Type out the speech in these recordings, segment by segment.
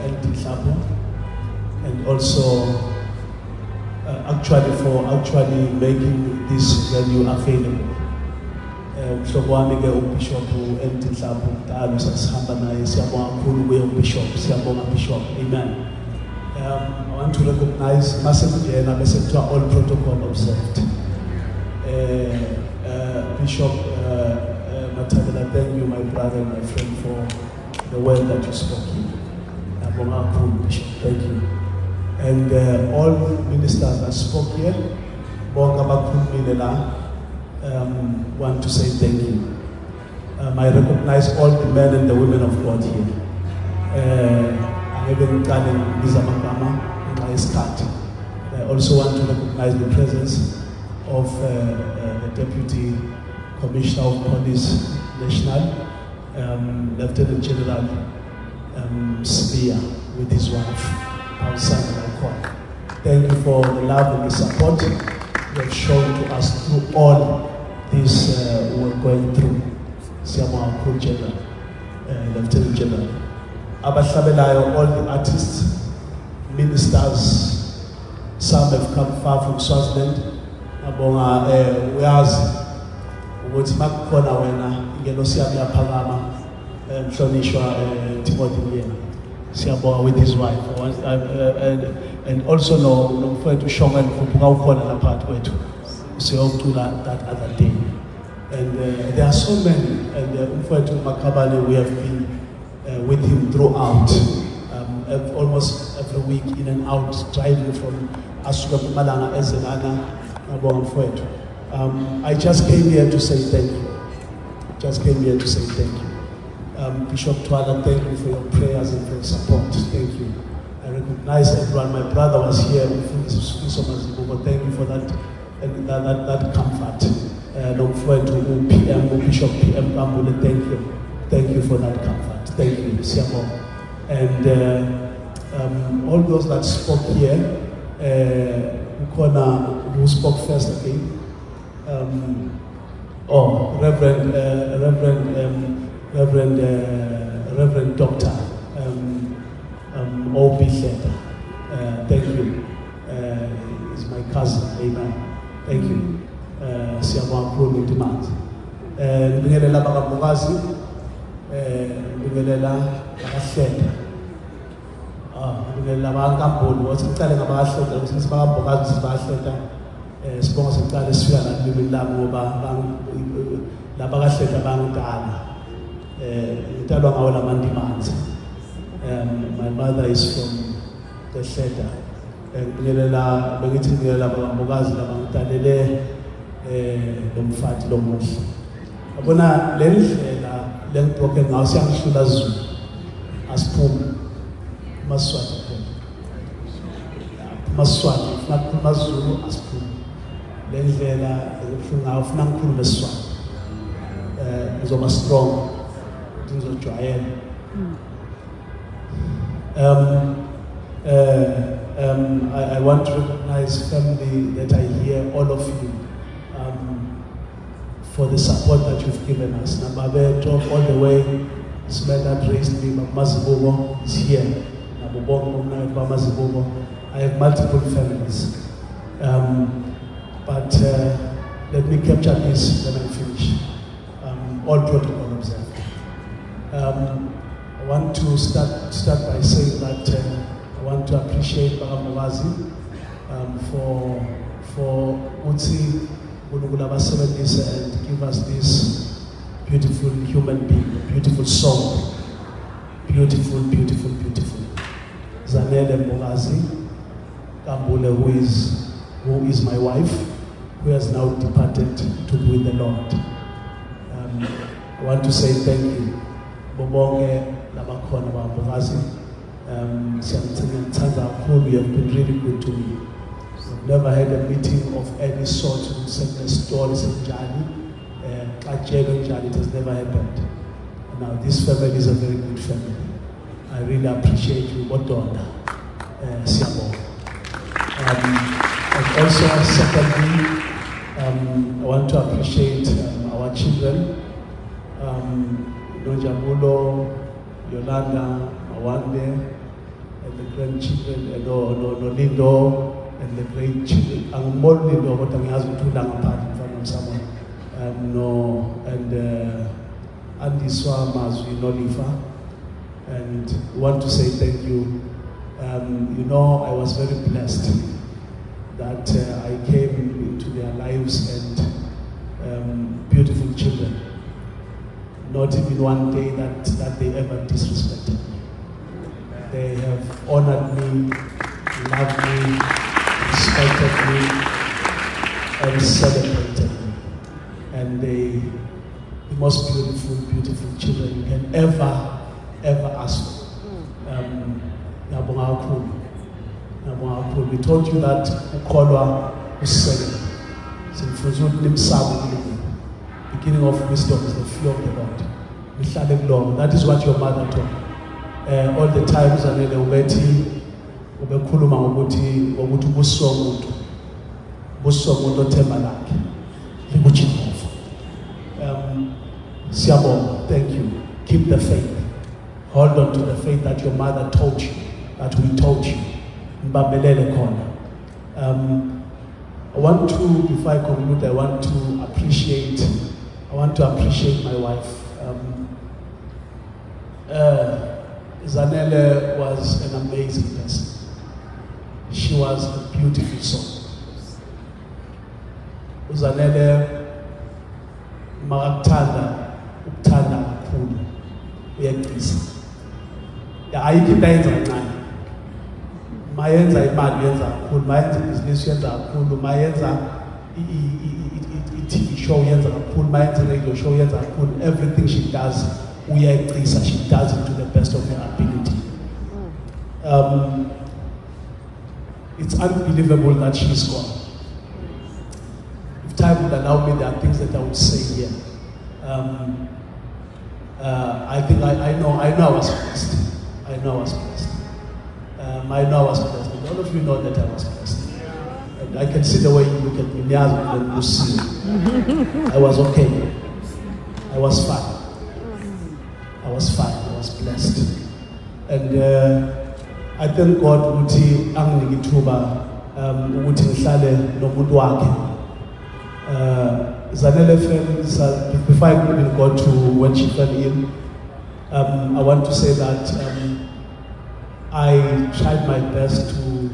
LD Tlapo, and also actually making this venue available. Mhlobo wami ke uBishop LD Tlapo mdala sasihamba naye, siyabonga kakhulu kuye uBishop, siyabonga Bishop. Amen. I want to recognize Masekujena bese kuthiwa all protocol observed. Bishop Matabela, thank you, my brother and my friend, for the word that you spoke here. Bishop, thank you. And all ministers that spoke here, want to say thank you. I recognize all the men and the women of God here. I'm even telling Bizamagama and Maeskat. I also want to recognize the presence of the Deputy Commissioner of Police National, Lieutenant General Spear, with his wife, Thank you for the love and the support you have shown to us through all this we're going through. Siamo General, Lieutenant General. Abashabelayo, all the artists, ministers, some have come far from Swaziland. Abonga uyazi ukuthi makukhona wena ingelosi yami yaphakama mhlonishwa Timothy Muyeni siyabonga with his wife and also no mfowethu Shongwen Mfumbuka ukhona lapha kwethu siyocula that other day, and there are so many, and mfowethu Makabane, we have been with him throughout, almost every week in and out, driving from Asuka Malanga Ezelana. I just came here to say thank you. Bishop Twala, thank you for your prayers and for your support. Thank you. I recognize everyone. My brother was here. Thank you for that and that comfort. Bishop PM Bambule, thank you for that comfort. Thank you, Siamo. And all those that spoke here, who spoke first again? Reverend Doctor O.B. Sheta. Thank you. He's my cousin. Amen. Thank you. Siamo Akulu Demand. Bingelela Bakamugazi. Bingelela Bakasheta. Bingelela Bakambulu. What's the telling about Sheta? Since Bakamugazi is Basheta. Sibonga sicala sifika la limi labo la Bakasheta bangidala. Ngitalwa ngawo lamandimanzi. My mother is from the Sheta. Bingelela bengithi bingelela Bakamugazi labangidalele lomfati lomuhle. Abona le ndlela lengibroke ngawo siyangishula Zulu asiphume Maswati Maswati ufuna Zulu asiphume le ndlela ufuna ngikhulume Iswati ngizoba strong ngizojwayela. I want to recognize family that I hear, all of you, for the support that you've given us. Nababeto, all the way, this man that raised me, Mazibogo, is here. I have multiple families. But let me capture this when I finish. All protocol observed. I want to start by saying that I want to appreciate Bakamugazi for Utsi and give us this beautiful human being, beautiful song. Beautiful. Zanele Mugazi Kambule, who is my wife, who has now departed to be with the Lord. I want to say thank you. Bobonge Labakona Mugazi. You have been really good to me. I've never had a meeting of any sort who said the stories of Johnny. It has never happened. Now this family is a very good family. I really appreciate you, Botonda, Siamo. And also, secondly, I want to appreciate our children, Nojamulo, Yolanda, Mawande, and the grandchildren, no Lindo, and the great children. I'm more Lindo, but I'm asking too long apart in front of someone. Andy Swama, we know Lifa, and want to say thank you. I was very blessed that I came into their lives and beautiful children. Not even one day that they ever disrespected me. They have honored me, loved me, respected me, and celebrated me. And the most beautiful, beautiful children you can ever ask for. We told you that Ukolwa Usele. Beginning of wisdom is the fear of the Lord. That is what your mother told me. All the times and then ubekhuluma ngokuthi busomuntu othemba lakhe likujinova. Siyabonga, thank you. Keep the faith. Hold on to the faith that your mother told you, that we told you. Mbambelele khona. I want to, before I conclude, I want to appreciate my wife. Zanele was an amazing person. She was a beautiful soul. Zanele makakuthanda ukuthanda kakhulu uyaqisa. Ayikho into ayenza kancane. Mayenza imali yenza kakhulu, mayenza business yenza kakhulu, mayenza TV show yenza kakhulu, mayenza radio show yenza kakhulu. Everything she does uyaqisa, she does it to the best of her ability. It's unbelievable that she's gone. If time would allow me, there are things that I would say here. I think I know I was blessed. I know I was blessed. And all of you know that I was blessed. And I can see the way you look at me. I was okay. I was fine. I was blessed. And I thank God ukuthi anginike ithuba ukuthi ngihlale nomuntu wakhe. Zanele fell, before I even got to when she fell in, I want to say that I tried my best to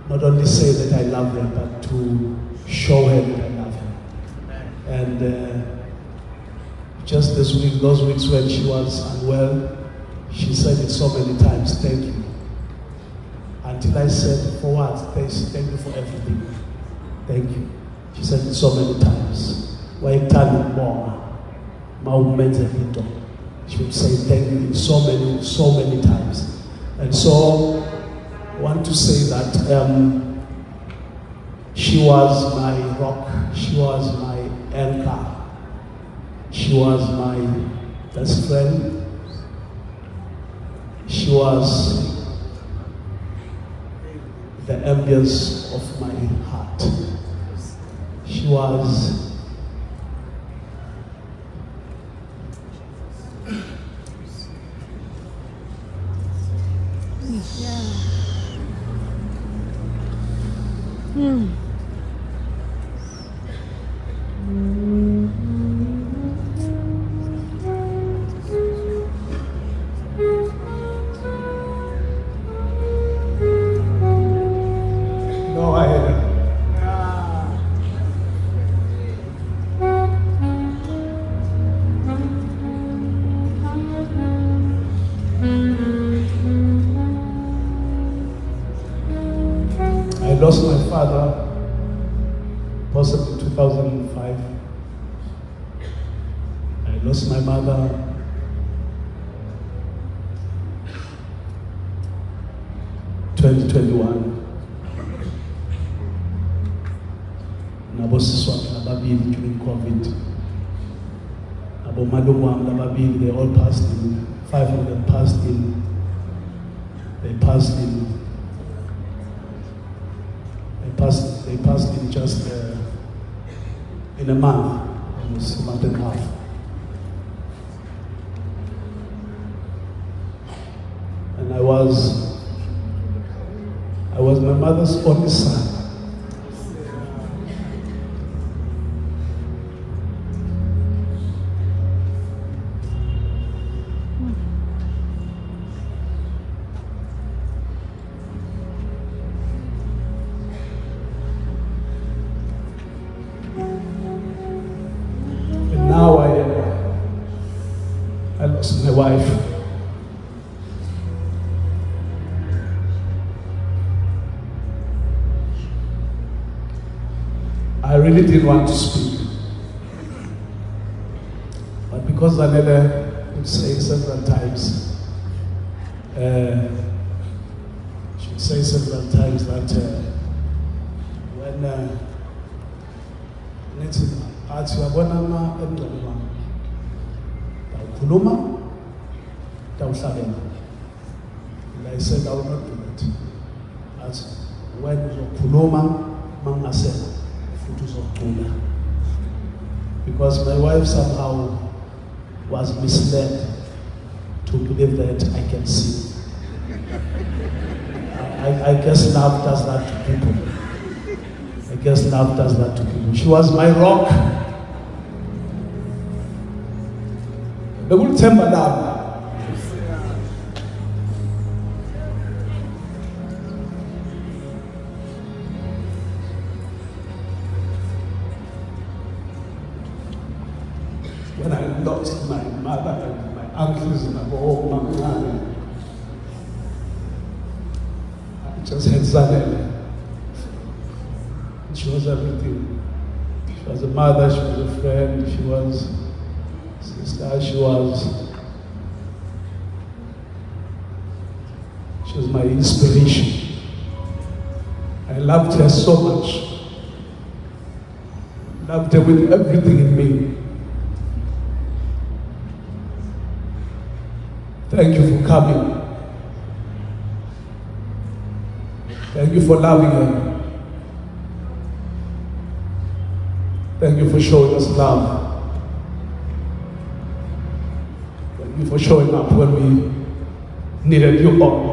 not only say that I love her, but to show her that I love her. And just this week, those weeks when she was unwell, she said it so many times, thank you. Until I said, for what? Thank you for everything. Thank you. She said it so many times. She would say thank you so many times. And so I want to say that she was my rock, she was my anchor, she was my best friend, she was the ambience of my heart. She was I lost my father possibly 2005. I lost my mother 2021. Nabo siswakhe ababili during COVID. Nabo malume wami ababili, they all passed in. 5 of them passed in. They passed in. They passed in just in a month, almost a month and a half. And I was I was my mother's only son. And now I lost my wife. I really didn't want to speak. But because Zanele would say several times, she would say several times that when nithi athi uyabona emngcwabeni wami ngawukhuluma ngawuhlabela. And I said I will not do that. Athi when uzokhuluma mangasekho futhi uzocula. Because my wife somehow was misled to believe that I can sing. I guess love does that to people. I guess love does that to people. She was my rock. Bekulithemba lami. When I lost my mother and my uncles and my home, I just had Zanele. She was everything. She was a mother, she was a friend, she was a sister, she was my inspiration. I loved her so much. Loved her with everything in me. Thank you for coming. Thank you for loving her. Thank you for showing us love. Thank you for showing up when we needed you all.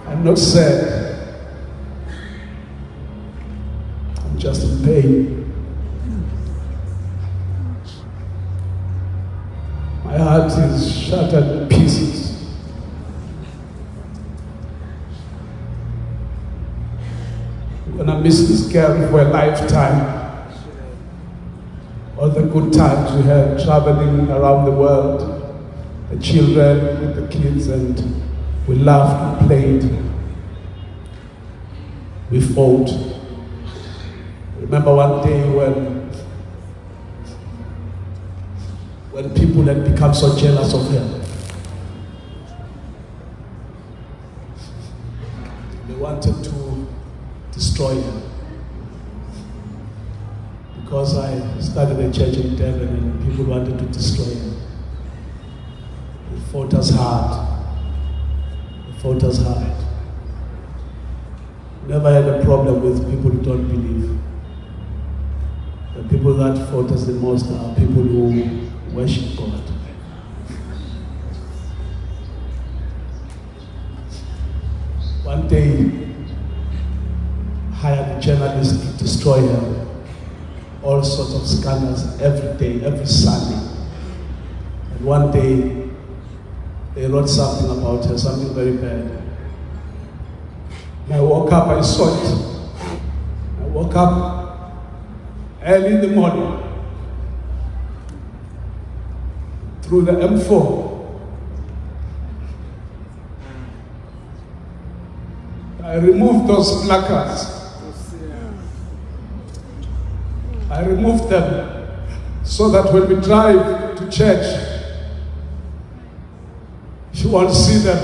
I'm not sad. I'm just in pain. My heart is shattered in pieces. I'm gonna miss this girl for a lifetime. All the good times we had traveling around the world, the children with the kids, and we laughed, we played, we fought. I remember one day when people had become so jealous of her. They wanted to destroy her. Because I started a church in Devon and people wanted to destroy her. They fought us hard. They fought us hard. Never had a problem with people who don't believe. The people that fought us the most are people who worship God. One day, hired a journalist to destroy her. All sorts of scandals every day, every Sunday. And one day, they wrote something about her, something very bad. And I woke up, I saw it. I woke up early in the morning, through the M4. I removed those placards. I removed them so that when we drive to church, she won't see them.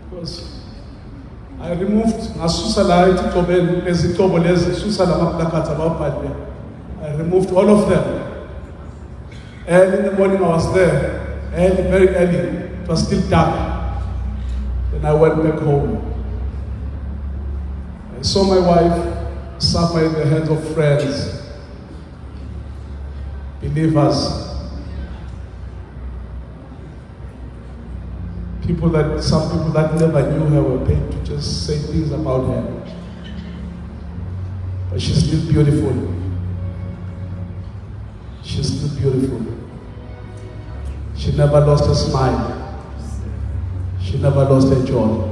Because I removed I removed all of them. Early in the morning I was there, early, very early. It was still dark. Then I went back home. I saw my wife suffer in the hands of friends, believers. Some people that never knew her were paid to just say things about her. But she's still beautiful. She's still beautiful. She never lost her smile. She never lost her joy.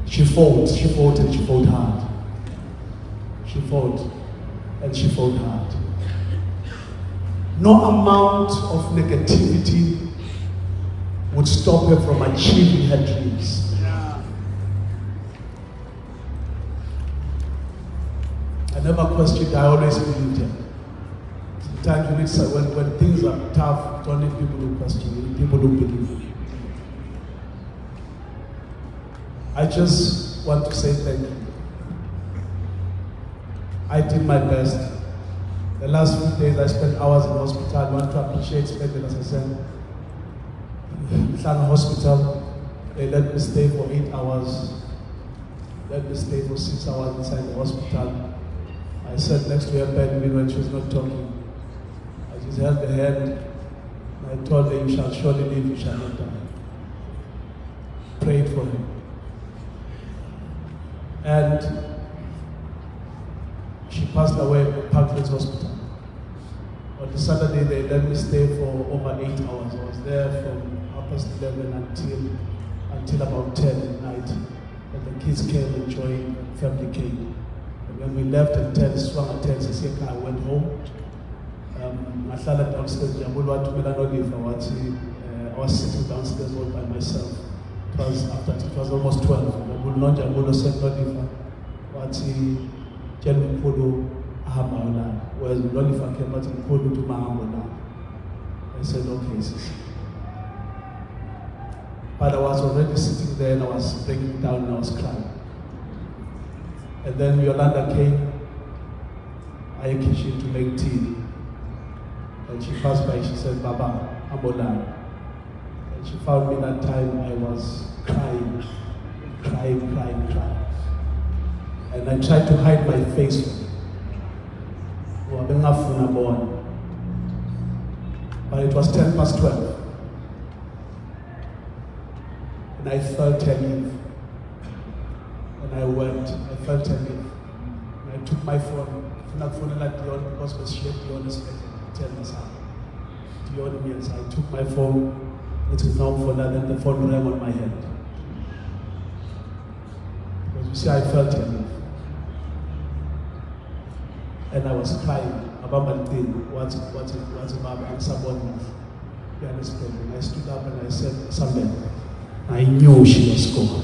She fought and she fought hard. She fought and she fought hard. No amount of negativity would stop her from achieving her dreams. I never questioned her, I always believed her. Sometimes when things are tough, you don't need people who question, you need people who believe you. I just want to say thank you. I did my best. The last few days I spent hours in hospital. I want to appreciate Spending, as I said. In hospital, they let me stay for 8 hours. Let me stay for 6 hours inside the hospital. I sat next to her bed when she was not talking. I just held her hand and I told her, you shall surely live, you shall not die. Prayed for her. And she passed away at Parklands Hospital. On the Saturday, they let me stay for over 8 hours. I was there from 11:30 until about 10 at night. And the kids came and joined, family came. And when we left at 10, swung at 10, I went home. I started downstairs. I was sitting downstairs all by myself. It was almost 12. I said, Tell Mkulu Ahamana, whereas Lolifa came out and Mkulu to Mahamona. I said, okay, sis. But I was already sitting there and I was breaking down and I was crying. And then Yolanda came, I kitchen to make tea. And she passed by, she said, Baba, Ambola. And she found me that time I was crying. And I tried to hide my face from her. But it was 12:10. And I felt her leave. And I went, I felt her leave. And I took my phone. Because she had Dion tell me something. Dion means I took my phone, it is now for that, and the phone rang on my head. Because you see, I felt her leave. And I was crying about my thing, what's about answer one. You understand? And I stood up and I said, something. I knew she was gone.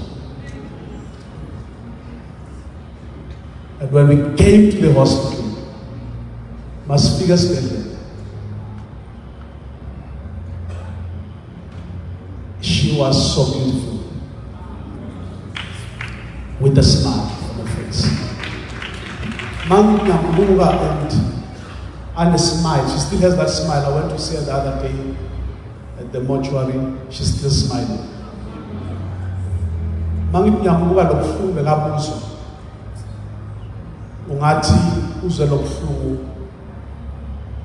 And when we came to the hospital, Masfiga Spending, she was so beautiful, with a smile on her face. And a smile. She still has that smile. I went to see her the other day at the mortuary. She's still smiling. Ungathi uzwe lobuhlungu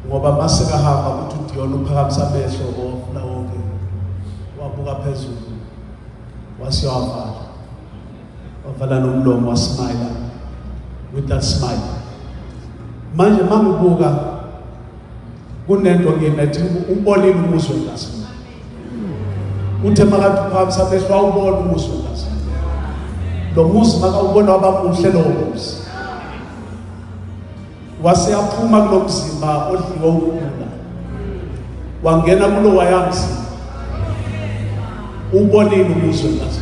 ngoba maseka hamba ukuthi Dion uphakamisa amehlo ofuna wonke wabuka phezulu wasiyavala wavala nomlomo wasmile with that smile. Manje mangibuka kunento nginethi ubonile umuso ngasi uthe makathi uphakamisa amehlo awubona umuso ngasi lo muzi maka ubona wabamuhle lo muzi waseyaphuma kulomzimba odliwa ukugula wangena kulo wayamzimba ubonile umuso ngasi.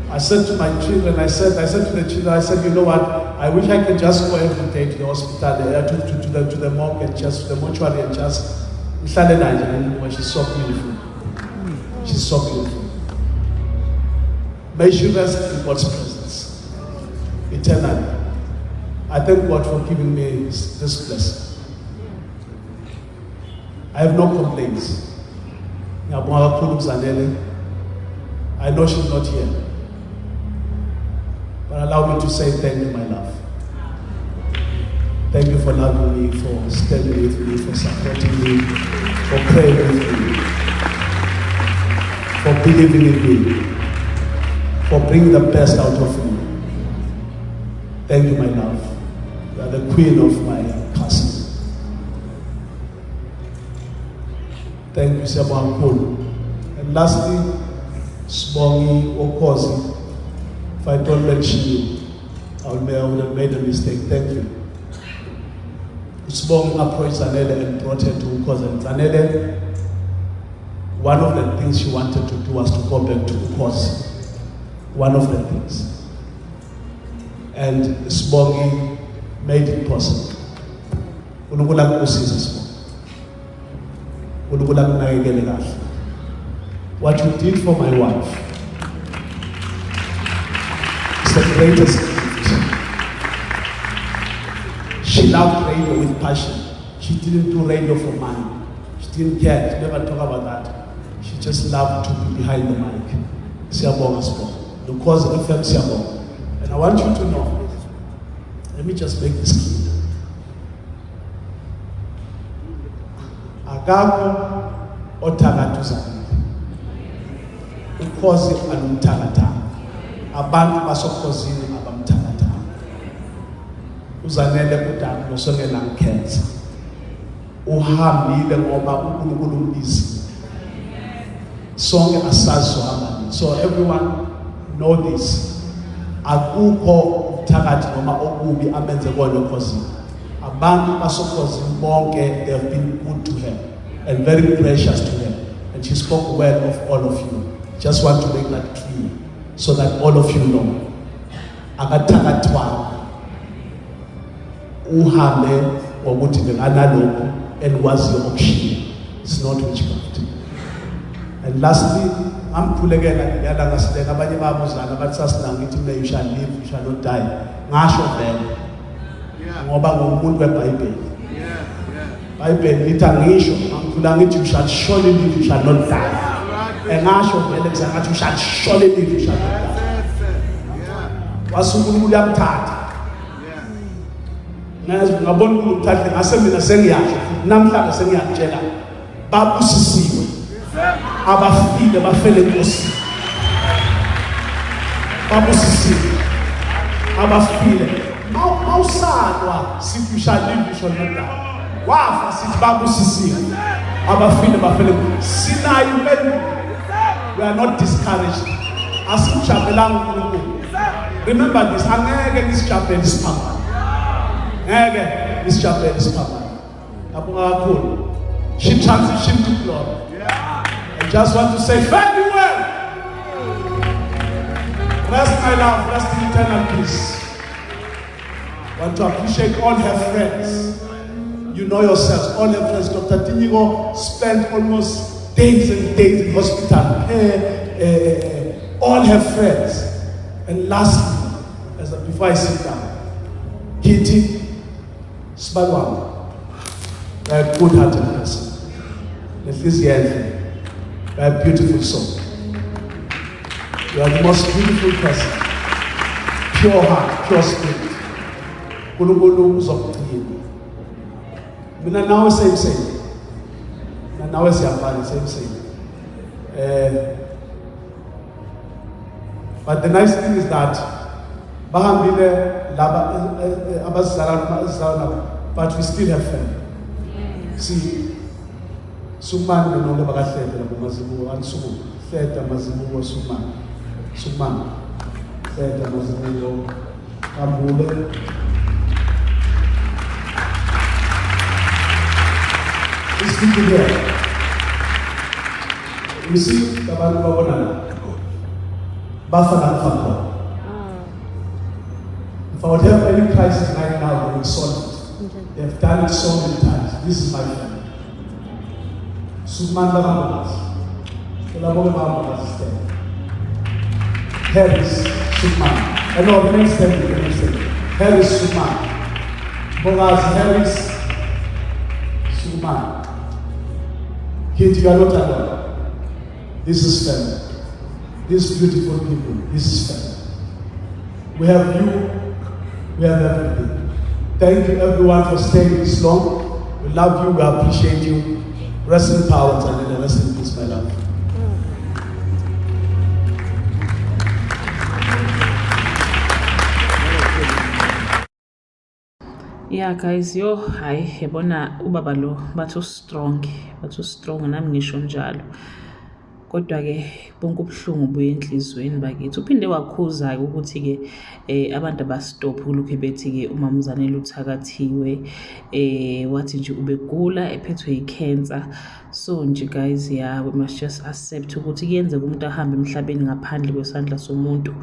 I said to my children, I said to the children, I said, you know what? I wish I could just go every day to the hospital, to the morgue and just to the mortuary and just when she's so beautiful. She's so beautiful. May she rest in God's presence eternally. I thank God for giving me this blessing. I have no complaints. I know she's not here. But allow me to say thank you, my love. Thank you for loving me, for standing with me, for supporting me, for praying with me, for believing in me, for bringing the best out of me. Thank you, my love. You are the queen of my castle. Thank you, Siyabonga. And lastly, Sibongi Okozi. If I don't mention you, I would have made a mistake. Thank you. Sibongi approached Zanele and brought her to Ukozi. And Zanele, one of the things she wanted to do was to go back to Ukozi. One of the things. And Sibongi made it possible. What you did for my wife is the greatest gift. She loved radio with passion. She didn't do radio for money. She didn't care. She never talk about that. She just loved to be behind the mic. Siyabonga Sibonga. Because FM Siyabonga. And I want you to know, let me just make this clear. Akakho othakathuzana. Ukhozi alumthakatha. Abantu basokhozini abamthakatha. Uzanele kudala nosongela ngikhetha. Uhambile ngoba uNkulunkulu umbizi. Sonke asazi uhamba. So everyone know this. Akukho uthakathi noma okubi amenze kona ukhosini. Abantu basokhozini bonke, they have been good to her and very precious to her. And she spoke well of all of you. Just want to make that clear so that all of you know. Akathakathwa uhambe ngokuthi nganalokho and was your option. It's not witchcraft. And lastly, amkhulekela ngiyala ngasideka abanye babuzana bathi sasinanga ngithi mina you shall live, you shall not die. Ngasho vele. Ngoba ngumuntu weBhayibheli. Bible lithi angisho amkhula ngithi you shall surely live, you shall not die. Engasho vele ngathi you shall surely live, you shall not die. WasuNkulunkulu uyamthatha. Ngazi ngabona uMthatha ngase mina sengiyasho namhlanje sengiyatshela babusisiwe abafile bafele inkosi. Babusisiwe abafile mawusalwa sithi you shall live, you shall not die. Wafa sithi babusisiwe abafile bafele sinayo impendulo. We are not discouraged. Asimjabelanga uNkulunkulu. Remember this, angeke nisijabele isiphambano. Ngeke nisijabele isiphambano. Ngabonga kakhulu. She transitioned to glory. I just want to say very well. Rest my love, rest in eternal peace. I want to appreciate all her friends. You know yourselves, all her friends. Dr. Tinigo spent almost days and days in hospital. All her friends. And lastly, before I sit down, Kitty Sibangwayo, a good-hearted person. Let this hear a beautiful soul. You are the most beautiful person. Pure heart, pure spirit. Kulungulu uzokugcina. Mina nawe same. Mina nawe siyafana same. But the nice thing is that bahambile laba abazalana but we still have family. See, Summan no longer bakahlete labo mazibuko ansuku hleta mazibuko Summan hleta mazibuko ambule these people here. You see abantu babonana bafana fakho. If I would have any crisis right now, they would solve it. They have done it so many times. This is my family. Summan Baramas. Kelaboge Baramas is there. Harris Summan. I know the next step. Harris Summan. Boaz Harris Summan. Kitty Galota. This is family. These beautiful people. This is family. We have you. We have everything. Thank you everyone for staying this long. We love you, we appreciate you. Rest in power, Tanina. Rest in peace, my love. Yeah guys, yo hayi yabona ubaba lo bathu strong nami ngisho njalo. Kodwa ke bonke ubuhlungu buye enhlizweni bakithi. Uphinde wakhuza ukuthi ke abantu abastop kulokho bethi ke uMama uZanele uthakathiwe wathi nje ubegula ephethwe yicancer. So nje guys, yeah, we must just accept ukuthi kuyenzeka umuntu ahambe emhlabeni ngaphandle kwesandla somuntu,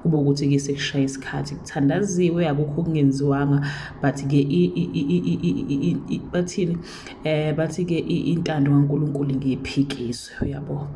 kube ukuthi ke sekushaya isikhathi kuthandaziwe akukho kungenziwanga, but ke bathini bathi ke intando kaNkulunkulu ngeyiphikiswe, uyabo.